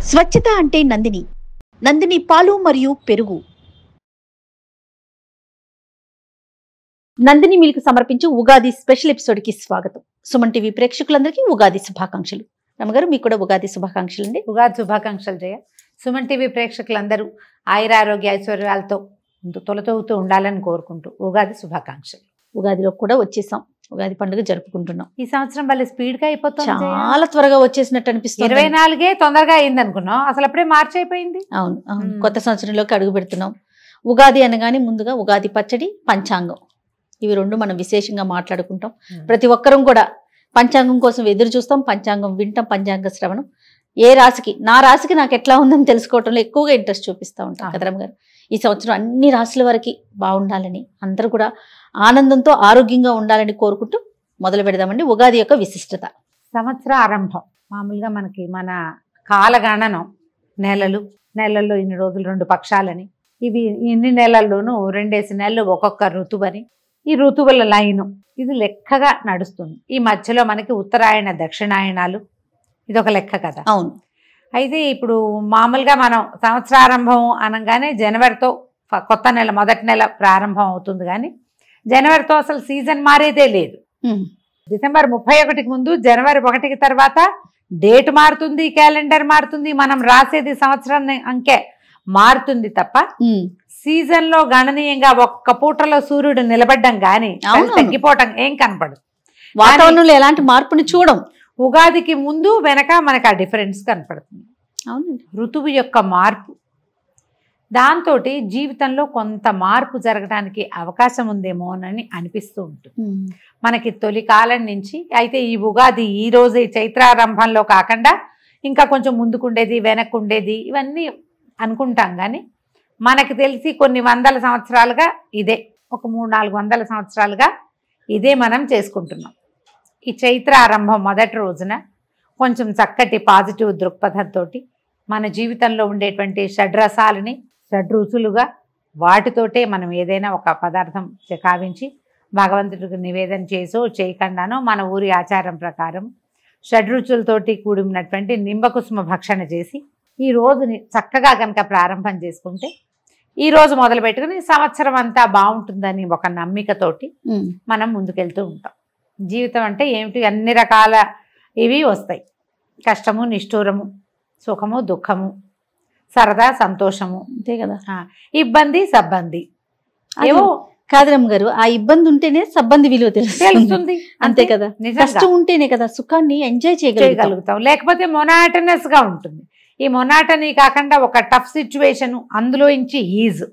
స్వచ్ఛత అంటే నందిని. నందిని పాలు మరియు పెరుగు. నందిని మిల్క్ సమర్పించు ఉగాది స్పెషల్ ఎపిసోడ్ కి స్వాగతం. సుమన్ టీవీ ప్రేక్షకులందరికీ ఉగాది శుభాకాంక్షలు. రమగారు మీకు కూడా ఉగాది శుభాకాంక్షలు అండి. ఉగాది శుభాకాంక్షలు జయ. సుమన్ టీవీ ప్రేక్షకులందరూ ఆయురారోగ్య ఐశ్వర్యాలతో తొలతూగుతూ ఉండాలని కోరుకుంటూ ఉగాది శుభాకాంక్షలు. ఉగాదిలో కూడా వచ్చేసాం, ఉగాది పండుగ జరుపుకుంటున్నాం. ఈ సంవత్సరం వాళ్ళ స్పీడ్ గా అయిపోతుంది, చాలా త్వరగా వచ్చేసినట్టు అనిపిస్తుంది. 24 తొందరగా అయింది అనుకున్నాం, అసలు అప్పుడే మార్చి అయిపోయింది. అవును, కొత్త సంవత్సరంలోకి అడుగు పెడుతున్నాం. ఉగాది అనగానే ముందుగా ఉగాది పచ్చడి, పంచాంగం, ఇవి రెండు మనం విశేషంగా మాట్లాడుకుంటాం. ప్రతి ఒక్కరం కూడా పంచాంగం కోసం ఎదురు చూస్తాం, పంచాంగం వింటాం, పంచాంగ శ్రవణం. ఏ రాశికి, నా రాశికి నాకు ఎట్లా ఉందని తెలుసుకోవటంలో ఎక్కువగా ఇంట్రెస్ట్ చూపిస్తూ ఉంటాం కదరమ్మ గారు. ఈ సంవత్సరం అన్ని రాశుల వరకు బాగుండాలని, అందరూ కూడా ఆనందంతో ఆరోగ్యంగా ఉండాలని కోరుకుంటూ మొదలు పెడదామండి. ఉగాది యొక్క విశిష్టత. సంవత్సర ఆరంభం మామూలుగా మనకి మన కాలగణనం నెలల్లో ఇన్ని రోజులు 2 పక్షాలని, ఇవి ఇన్ని నెలల్లోనూ 2 నెలలు ఒక్కొక్క ఋతువని, ఈ ఋతువుల లైను ఇది లెక్కగా నడుస్తుంది. ఈ మధ్యలో మనకి ఉత్తరాయణ దక్షిణాయనాలు, ఇది ఒక లెక్క కదా. అవును. అయితే ఇప్పుడు మామూలుగా మనం సంవత్సరారంభం అనగానే జనవరితో కొత్త నెల, మొదటి నెల ప్రారంభం అవుతుంది. కానీ జనవరితో అసలు సీజన్ మారేదే లేదు. డిసెంబర్ 31కి ముందు జనవరి 1కి తర్వాత డేట్ మారుతుంది, క్యాలెండర్ మారుతుంది, మనం రాసేది సంవత్సరాన్ని అంకె మారుతుంది తప్ప సీజన్ లో గణనీయంగా ఒక్క పూటలో సూర్యుడు నిలబడ్డం గాని తగ్గిపోవటం ఏం కనపడదు. వాతావరణంలో ఎలాంటి మార్పుని చూడం. ఉగాదికి ముందు వెనక మనకు ఆ డిఫరెన్స్ కనపడుతుంది. అవునండి. ఋతువు యొక్క మార్పు, దాంతో జీవితంలో కొంత మార్పు జరగడానికి అవకాశం ఉందేమోనని అనిపిస్తూ ఉంటుంది మనకి తొలి కాలం నుంచి. అయితే ఈ ఉగాది ఈ రోజు చైత్రారంభంలో కాకుండా ఇంకా కొంచెం ముందుకుండేది, వెనక్కుండేది, ఇవన్నీ అనుకుంటాం. కానీ మనకి తెలిసి కొన్ని వందల సంవత్సరాలుగా ఇదే, ఒక 300-400 సంవత్సరాలుగా ఇదే మనం చేసుకుంటున్నాం. ఈ చైత్ర ఆరంభం మొదటి రోజున కొంచెం చక్కటి పాజిటివ్ దృక్పథంతో మన జీవితంలో ఉండేటువంటి షడ్రసాలని షడ్రుచులుగా వాటితోటే మనం ఏదైనా ఒక పదార్థం కావించి భగవంతుడికి నివేదన చేసో చేయకుండానో మన ఊరి ఆచారం ప్రకారం షడ్రుచులతోటి కూడినటువంటి నింబకుసుమ భక్షణ చేసి ఈ రోజుని చక్కగా కనుక ప్రారంభం చేసుకుంటే, ఈ రోజు మొదలు పెట్టుకుని సంవత్సరం అంతా బాగుంటుందని ఒక నమ్మికతోటి మనం ముందుకెళ్తూ ఉంటాం. జీవితం అంటే ఏమిటి, అన్ని రకాల ఇవి వస్తాయి. కష్టము, నిష్ఠూరము, సుఖము, దుఃఖము, సరదా, సంతోషము, అంతే కదా. ఇబ్బంది, సబ్బంది ఏవో కాదరమ్మ గారు. ఆ ఇబ్బంది ఉంటేనే సబ్బంది విలువ తెలుస్తుంది. అంతే కదా. కష్టం ఉంటేనే కదా సుఖాన్ని ఎంజాయ్ చేయగలుగుతాం. లేకపోతే మొనాటనస్ గా ఉంటుంది. ఈ మొనాటనీ కాకుండా ఒక టఫ్ సిచ్యువేషన్, అందులో నుంచి ఈజ్,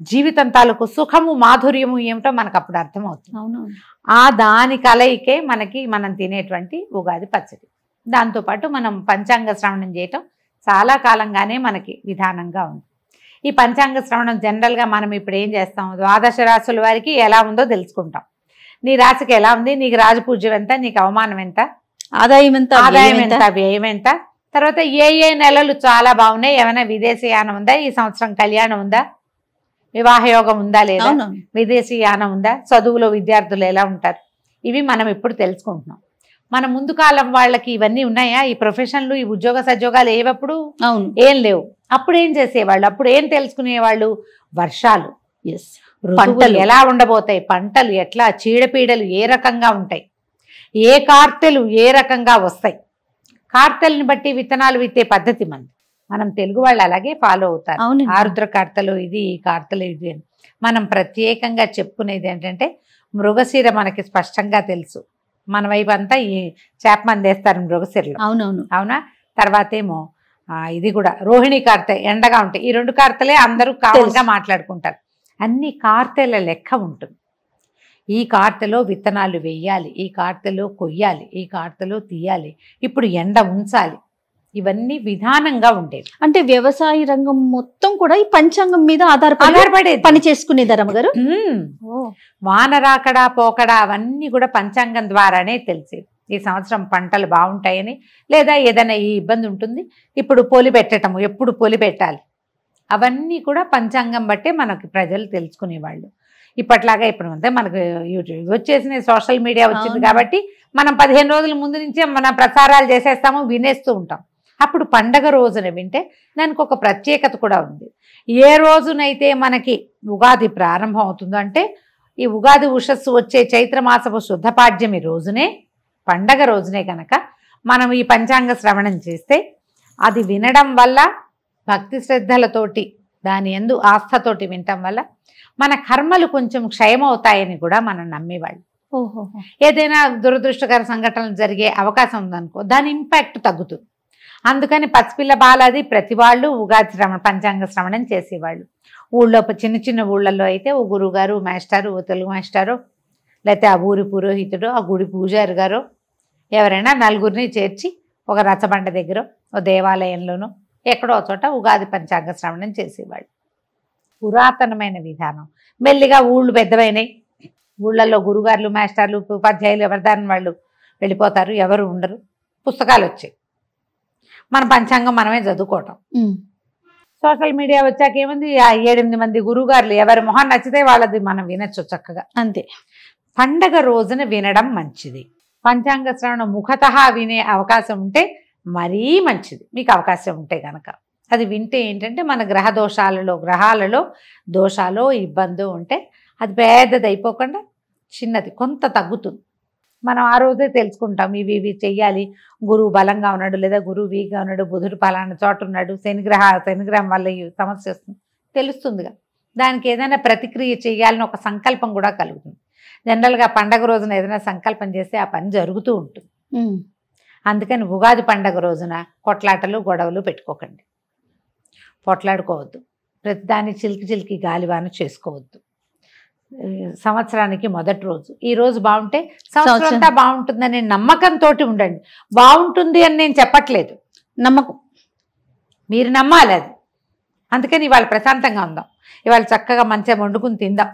జీవితం తాలూకు సుఖము, మాధుర్యము ఏమిటో మనకు అప్పుడు అర్థమవుతుంది. అవును. ఆ దాని కలయికే మనం తినేటువంటి ఉగాది పచ్చడి. దాంతోపాటు మనం పంచాంగ శ్రవణం చేయటం చాలా కాలంగానే మనకి విధానంగా ఉంది. ఈ పంచాంగ శ్రవణం జనరల్గా మనం ఇప్పుడు ఏం చేస్తాం, 12 రాశుల వారికి ఎలా ఉందో తెలుసుకుంటాం. నీ రాశికి ఎలా ఉంది, నీకు రాజపూజ్యం ఎంత, నీకు అవమానం ఎంత, ఆదాయం ఎంత, వ్యయం ఎంత, తర్వాత ఏ నెలలు చాలా బాగున్నాయి, ఏమైనా విదేశీయానం ఉందా, ఈ సంవత్సరం కళ్యాణం ఉందా, వివాహయోగం ఉందా లేదా, విదేశీయానం ఉందా, చదువులో విద్యార్థులు ఎలా ఉంటారు, ఇవి మనం ఇప్పుడు తెలుసుకుంటున్నాం. మన ముందు కాలం వాళ్ళకి ఇవన్నీ ఉన్నాయా, ఈ ప్రొఫెషన్లు, ఈ ఉద్యోగ సద్యోగాలు ఏవప్పుడు ఏం లేవు. అప్పుడు ఏం చేసేవాళ్ళు, అప్పుడు ఏం తెలుసుకునేవాళ్ళు, వర్షాలు, పంటలు ఎలా ఉండబోతాయి, పంటలు ఎట్లా, చీడపీడలు ఏ రకంగా ఉంటాయి, ఏ కార్తెలు ఏ రకంగా వస్తాయి, కార్తెల్ని బట్టి విత్తనాలు విత్తే పద్ధతి మనం తెలుగు వాళ్ళు అలాగే ఫాలో అవుతారు. ఆరుద్ర కార్తెలు ఇది, ఈ కార్తెలు ఇది అని. మనం ప్రత్యేకంగా చెప్పుకునేది ఏంటంటే మృగశిర మనకి స్పష్టంగా తెలుసు. మన వైపు అంతా ఈ చేప మందేస్తారు మృగశిరలో. అవునా. తర్వాత ఏమో ఇది కూడా రోహిణి కార్తె, ఎండగా ఉంటాయి. ఈ 2 కార్తెలే అందరూ కామన్గా మాట్లాడుకుంటారు. అన్ని కార్తెల లెక్క ఉంటుంది. ఈ కార్తెలో విత్తనాలు వేయాలి, ఈ కార్తెలో కొయ్యాలి, ఈ కార్తెలో తీయాలి, ఇప్పుడు ఎండ ఉంచాలి, ఇవన్నీ విధానంగా ఉండేది. అంటే వ్యవసాయ రంగం మొత్తం కూడా ఈ పంచాంగం మీద ఆధారపడే పని చేసుకునేది రమ్మగారు. వాన రాకడా పోకడా అవన్నీ కూడా పంచాంగం ద్వారానే తెలిసేది. ఈ సంవత్సరం పంటలు బాగుంటాయని, లేదా ఏదైనా ఈ ఇబ్బంది ఉంటుంది, ఇప్పుడు పొలి పెట్టటము, ఎప్పుడు పొలి పెట్టాలి, అవన్నీ కూడా పంచాంగం బట్టే మనకి ప్రజలు తెలుసుకునేవాళ్ళు. ఇప్పట్లాగా ఇప్పుడు అంతే మనకు యూట్యూబ్ వచ్చేసిన, సోషల్ మీడియా వచ్చింది కాబట్టి మనం 15 రోజుల ముందు నుంచే మన ప్రసారాలు చేసేస్తాము, వినేస్తూ ఉంటాం. అప్పుడు పండగ రోజున వింటే దానికి ఒక ప్రత్యేకత కూడా ఉంది. ఏ రోజునైతే మనకి ఉగాది ప్రారంభం అవుతుందో అంటే ఈ ఉగాది ఉషస్సు వచ్చే చైత్రమాసపు శుద్ధపాడ్యమి రోజునే, పండగ రోజునే కనుక మనం ఈ పంచాంగ శ్రవణం చేస్తే అది వినడం వల్ల భక్తి శ్రద్ధలతోటి దాని యందు ఆస్థతోటి వినటం వల్ల మన కర్మలు కొంచెం క్షయమవుతాయని కూడా మనం నమ్మేవాళ్ళు. ఓహో. ఏదైనా దురదృష్టకర సంఘటనలు జరిగే అవకాశం ఉందనుకో దాని ఇంపాక్ట్ తగ్గుతుంది. అందుకని పసిపిల్ల బాలాది ప్రతి వాళ్ళు ఉగాది పంచాంగ శ్రవణం చేసేవాళ్ళు. ఊళ్ళో చిన్న చిన్న ఊళ్ళల్లో అయితే ఓ గురువుగారు మాస్టారు, ఓ తెలుగు మాస్టారు, లేకపోతే ఆ ఊరి పురోహితుడు, ఆ గుడి పూజారి గారు ఎవరైనా నలుగురిని చేర్చి ఒక రచ్చబండ దగ్గర ఓ దేవాలయంలోనూ ఎక్కడో చోట ఉగాది పంచాంగ శ్రవణం చేసేవాళ్ళు. పురాతనమైన విధానం. మెల్లిగా ఊళ్ళు పెద్దవైనాయి. ఊళ్ళల్లో గురుగారులు మాస్టర్లు ఉపాధ్యాయులు ఎవరిదాని వాళ్ళు వెళ్ళిపోతారు, ఎవరు ఉండరు. పుస్తకాలు వచ్చాయి, మన పంచాంగం మనమే చదువుకోవటం. సోషల్ మీడియా వచ్చాక ఏముంది, 7-8 మంది గురువుగారులు ఎవరి మొహం నచ్చితే వాళ్ళది మనం వినొచ్చు చక్కగా. అంతే. పండగ రోజున వినడం మంచిది. పంచాంగ శ్రవణం ముఖతః వినే అవకాశం ఉంటే మరీ మంచిది. మీకు అవకాశం ఉంటే కనుక అది వింటే ఏంటంటే మన గ్రహాలలో దోషాలు ఇబ్బంది ఉంటే అది పెద్దది అయిపోకుండా చిన్నది కొంత తగ్గుతుంది. మనం ఆ రోజే తెలుసుకుంటాం ఇవి చెయ్యాలి. గురువు బలంగా ఉన్నాడు లేదా గురువు వీక్గా ఉన్నాడు, బుధుడు పలానా చోట ఉన్నాడు, శనిగ్రహం వల్ల ఈ సమస్య వస్తుంది తెలుస్తుందిగా. దానికి ఏదైనా ప్రతిక్రియ చేయాలని ఒక సంకల్పం కూడా కలుగుతుంది. జనరల్గా పండగ రోజున ఏదైనా సంకల్పం చేస్తే ఆ పని జరుగుతూ ఉంటుంది. అందుకని ఉగాది పండగ రోజున కొట్లాటలు గొడవలు పెట్టుకోకండి, పొట్లాడుకోవద్దు, ప్రతిదాన్ని చిలికి గాలివాన చేసుకోవద్దు. సంవత్సరానికి మొదటి రోజు ఈ రోజు బాగుంటే సంవత్సరం అంతా బాగుంటుందనే నమ్మకంతో ఉండండి. బాగుంటుంది అని నేను చెప్పట్లేదు, నమ్మకం మీరు నమ్మాలి అది. అందుకని ఇవాళ ప్రశాంతంగా ఉందాం, ఇవాళ చక్కగా మంచిగా వండుకుని తిందాం,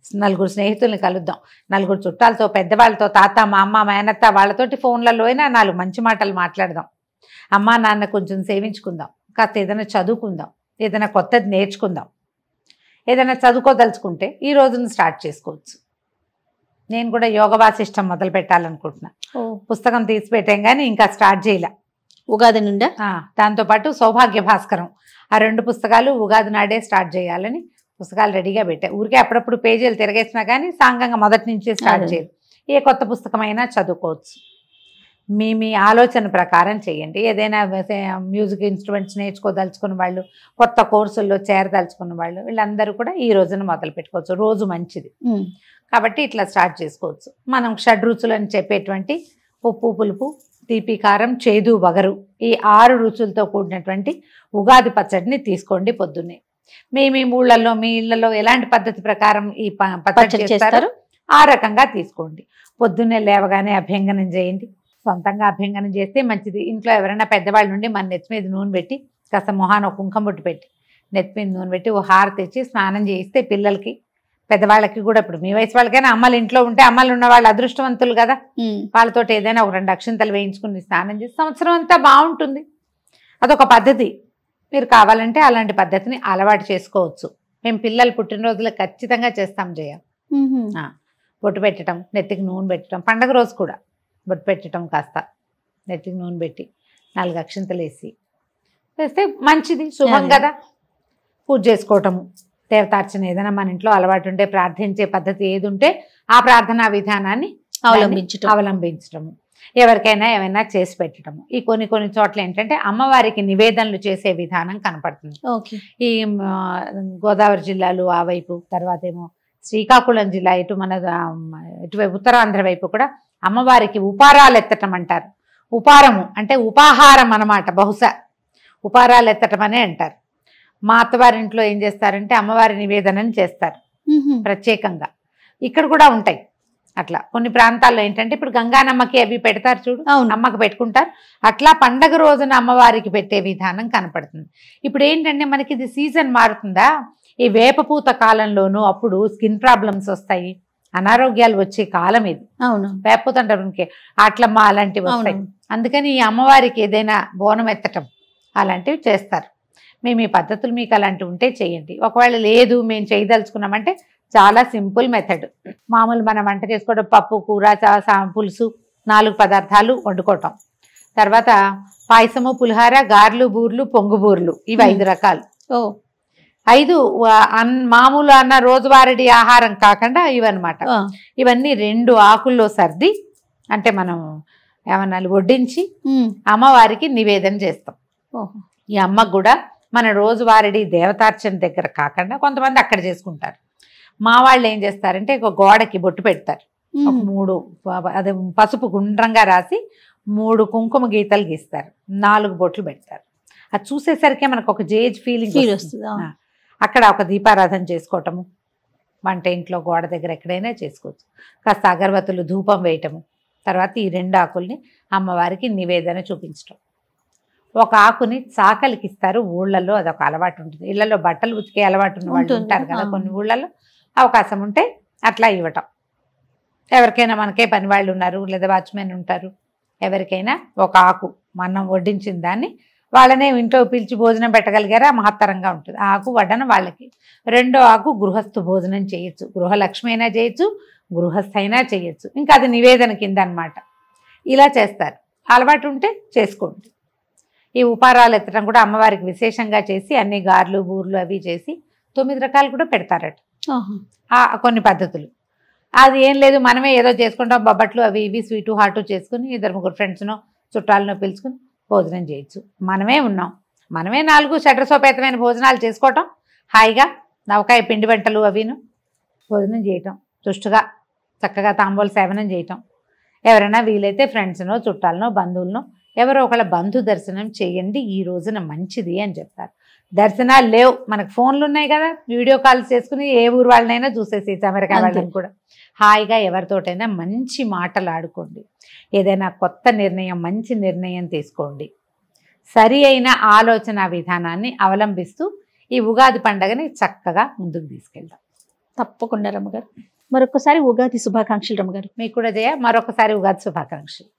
నలుగురు స్నేహితుల్ని కలుద్దాం, నలుగురు చుట్టాలతో పెద్దవాళ్ళతో తాత మా అమ్మ మేనత్త వాళ్ళతోటి ఫోన్లలో అయినా 4 మంచి మాటలు మాట్లాడదాం. అమ్మా నాన్న కొంచెం సేవించుకుందాం, కాస్త ఏదైనా చదువుకుందాం, ఏదైనా కొత్తది నేర్చుకుందాం. ఏదైనా చదువుకోదలుచుకుంటే ఈ రోజున స్టార్ట్ చేసుకోవచ్చు. నేను కూడా యోగ వాసిష్టం మొదలు పెట్టాలనుకుంటున్నా. పుస్తకం తీసి పెట్టాం కానీ ఇంకా స్టార్ట్ చేయలే. ఉగాది నుండి దాంతోపాటు సౌభాగ్య భాస్కరం, ఆ 2 పుస్తకాలు ఉగాది నాడే స్టార్ట్ చేయాలని పుస్తకాలు రెడీగా పెట్టా. ఊరికే అప్పుడప్పుడు పేజీలు తిరగేసినా కానీ సాంగంగా మొదటి నుంచే స్టార్ట్ చేయాలి. ఏ కొత్త పుస్తకమైనా చదువుకోవచ్చు. మీ ఆలోచన ప్రకారం చేయండి. ఏదైనా మ్యూజిక్ ఇన్స్ట్రుమెంట్స్ నేర్చుకోదలుచుకున్న వాళ్ళు, కొత్త కోర్సుల్లో చేరదలుచుకున్న వాళ్ళు వీళ్ళందరూ కూడా ఈ రోజున మొదలు పెట్టుకోవచ్చు. రోజు మంచిది కాబట్టి ఇట్లా స్టార్ట్ చేసుకోవచ్చు. మనం షడ్రుచులు అని చెప్పేటువంటి ఉప్పు పులుపు తీపి కారం చేదు వగరు ఈ 6 రుచులతో కూడినటువంటి ఉగాది పచ్చడిని తీసుకోండి పొద్దున్నే. మీ ఊళ్ళల్లో మీ ఇళ్లలో ఎలాంటి పద్ధతి ప్రకారం ఈ పచ్చడి చేస్తారు ఆ రకంగా తీసుకోండి. పొద్దున్నే లేవగానే అభ్యంగనం చేయండి. సొంతంగా అభ్యంగనం చేస్తే మంచిది. ఇంట్లో ఎవరైనా పెద్దవాళ్ళు నుండి మన నెత్తి మీద నూనె పెట్టి కాస్త మొహాన ఒక కుంకుమ బొట్టు పెట్టి నెత్తి మీద నూనె పెట్టి ఓ హార తెచ్చి స్నానం చేయిస్తే పిల్లలకి పెద్దవాళ్ళకి కూడా, ఇప్పుడు మీ వయసు వాళ్ళకైనా అమ్మలు ఇంట్లో ఉంటే అమ్మలు ఉన్న వాళ్ళు అదృష్టవంతులు కదా, వాళ్ళతో ఏదైనా ఒక 2 అక్షింతలు వేయించుకుని స్నానం చేసి సంవత్సరం అంతా బాగుంటుంది. అదొక పద్ధతి. మీరు కావాలంటే అలాంటి పద్ధతిని అలవాటు చేసుకోవచ్చు. మేము పిల్లలు పుట్టినరోజులు ఖచ్చితంగా చేస్తాం జయ. బొట్టు పెట్టడం, నెత్తికి నూనె పెట్టడం, పండగ రోజు కూడా బొట్టు పెట్టడం, కాస్త నెత్తికి నూనె పెట్టి 4 అక్షింతలు వేస్తే మంచిది, శుభం కదా. పూజ చేసుకోవటము, దేవతార్చన ఏదైనా మన ఇంట్లో అలవాటు ఉంటే ప్రార్థించే పద్ధతి ఏది ఉంటే ఆ ప్రార్థనా విధానాన్ని అవలంబించటము, ఎవరికైనా ఏమైనా చేసి పెట్టడము. ఈ కొన్ని చోట్ల ఏంటంటే అమ్మవారికి నివేదనలు చేసే విధానం కనపడుతుంది. ఈ గోదావరి జిల్లాలు ఆ వైపు, తర్వాత ఏమో శ్రీకాకుళం జిల్లా ఇటు ఇటువైపు ఉత్తరాంధ్ర వైపు కూడా అమ్మవారికి ఉపారాలు ఎత్తటం అంటారు. ఉపారము అంటే ఉపాహారం అన్నమాట. బహుశా ఉపారాలు ఎత్తటం అనే అంటారు. మా అత్తవారింట్లో ఏం చేస్తారంటే అమ్మవారి నివేదనని చేస్తారు ప్రత్యేకంగా. ఇక్కడ కూడా ఉంటాయి అట్లా. కొన్ని ప్రాంతాల్లో ఏంటంటే ఇప్పుడు గంగానమ్మకి అవి పెడతారు చూడు, అమ్మకి పెట్టుకుంటారు. అట్లా పండగ రోజున అమ్మవారికి పెట్టే విధానం కనపడుతుంది. ఇప్పుడు ఏంటంటే మనకి ఇది సీజన్ మారుతుందా, ఈ వేపపూత కాలంలోనూ అప్పుడు స్కిన్ ప్రాబ్లమ్స్ వస్తాయి, అనారోగ్యాలు వచ్చే కాలం ఇది. అవును, వేపపూత అంటారు అట్లమ్మ అలాంటివి వస్తాయి. అందుకని ఈ అమ్మవారికి ఏదైనా బోనం ఎత్తటం అలాంటివి చేస్తారు. మేము ఈ పద్ధతులు మీకు అలాంటివి ఉంటే చేయండి. ఒకవేళ లేదు మేము చేయదలుచుకున్నామంటే చాలా సింపుల్ మెథడ్. మామూలు మనం వంట చేసుకోవడం, పప్పు కూర పులుసు 4 పదార్థాలు వండుకోవటం, తర్వాత పాయసము, పులిహార, గారెలు, బూర్లు, పొంగు బూర్లు, ఇవి 5 రకాలు. ఓ 5 మామూలు అన్న రోజువారీ ఆహారం కాకుండా ఇవన్నమాట. ఇవన్నీ 2 ఆకుల్లో సర్ది, అంటే మనం ఏమన్నా వడ్డించి అమ్మవారికి నివేదన చేస్తాం. ఈ అమ్మకు కూడా మన రోజువారీ దేవతార్చన దగ్గర కాకుండా కొంతమంది అక్కడ చేసుకుంటారు. మా వాళ్ళు ఏం చేస్తారంటే ఒక గోడకి బొట్టు పెడతారు. 3 అదే పసుపు గుండ్రంగా రాసి 3 కుంకుమ గీతలు గీస్తారు, 4 బొట్లు పెడతారు. అది చూసేసరికి మనకు ఒక జేజ్ ఫీలింగ్ వస్తుంది. అక్కడ ఒక దీపారాధన చేసుకోవటము, వంట ఇంట్లో గోడ దగ్గర ఎక్కడైనా చేసుకోవచ్చు. కాస్త అగరబత్తులు, ధూపం వేయటము, తర్వాత ఈ 2 ఆకుల్ని అమ్మవారికి నివేదన చూపించటం. ఒక ఆకుని చాకలికి ఇస్తారు ఊళ్ళల్లో, అదొక అలవాటు ఉంటుంది. ఇళ్లలో బట్టలు ఉతికే అలవాటు ఉన్న వాళ్ళు ఉంటారు కదా, కొన్ని ఊళ్ళల్లో అవకాశం ఉంటే అట్లా ఇవ్వటం. ఎవరికైనా మనకే పని వాళ్ళు ఉన్నారు లేదా వాచ్మెన్ ఉంటారు, ఎవరికైనా ఒక ఆకు మనం వడ్డించిన దాన్ని వాళ్ళనే ఇంట్లో పిలిచి భోజనం పెట్టగలిగారా మహత్తరంగా ఉంటుంది. ఆ ఆకు వడ్డన వాళ్ళకి. 2వ ఆకు గృహస్థు భోజనం చేయొచ్చు, గృహలక్ష్మి అయినా చేయొచ్చు, గృహస్థ అయినా చేయొచ్చు. ఇంకా అది నివేదన కింద అనమాట. ఇలా చేస్తారు. అలవాటు ఉంటే చేసుకోండి. ఈ ఉపారాలు ఎత్తడం కూడా అమ్మవారికి విశేషంగా చేసి అన్ని గారెలు, బూర్లు అవి చేసి 9 రకాలు కూడా పెడతారట. కొన్ని పద్ధతులు. అది ఏం లేదు, మనమే ఏదో చేసుకుంటాం, బొబ్బట్లు అవి ఇవి స్వీటు హాటు చేసుకుని 2-3 ఫ్రెండ్స్నో చుట్టాలనో పిలుచుకుని భోజనం చేయొచ్చు. మనమే ఉన్నాం, మనమే 4 షడ్రసోపేతమైన భోజనాలు చేసుకోవటం, హాయిగా నవకాయ పిండి వంటలు అవిను భోజనం చేయటం, తుష్టుగా చక్కగా తాంబూల సేవనం చేయటం. ఎవరైనా వీలైతే ఫ్రెండ్స్నో చుట్టాలనో బంధువులనో ఎవరో ఒకళ్ళ బంధు దర్శనం చేయండి, ఈ రోజున మంచిది అని చెప్తారు. దర్శనాలు లేవు, మనకు ఫోన్లు ఉన్నాయి కదా, వీడియో కాల్స్ చేసుకుని ఏ ఊరు వాళ్ళనైనా చూసేసి, అమెరికా వాళ్ళని కూడా హాయిగా ఎవరితోటైనా మంచి మాటలు ఆడుకోండి. ఏదైనా కొత్త నిర్ణయం, మంచి నిర్ణయం తీసుకోండి. సరి అయిన ఆలోచన విధానాన్ని అవలంబిస్తూ ఈ ఉగాది పండుగని చక్కగా ముందుకు తీసుకెళ్దాం. తప్పకుండా రమ్మగారు. మరొకసారి ఉగాది శుభాకాంక్షలు రమ్మగారు. మీకు కూడా జయ, మరొకసారి ఉగాది శుభాకాంక్షలు.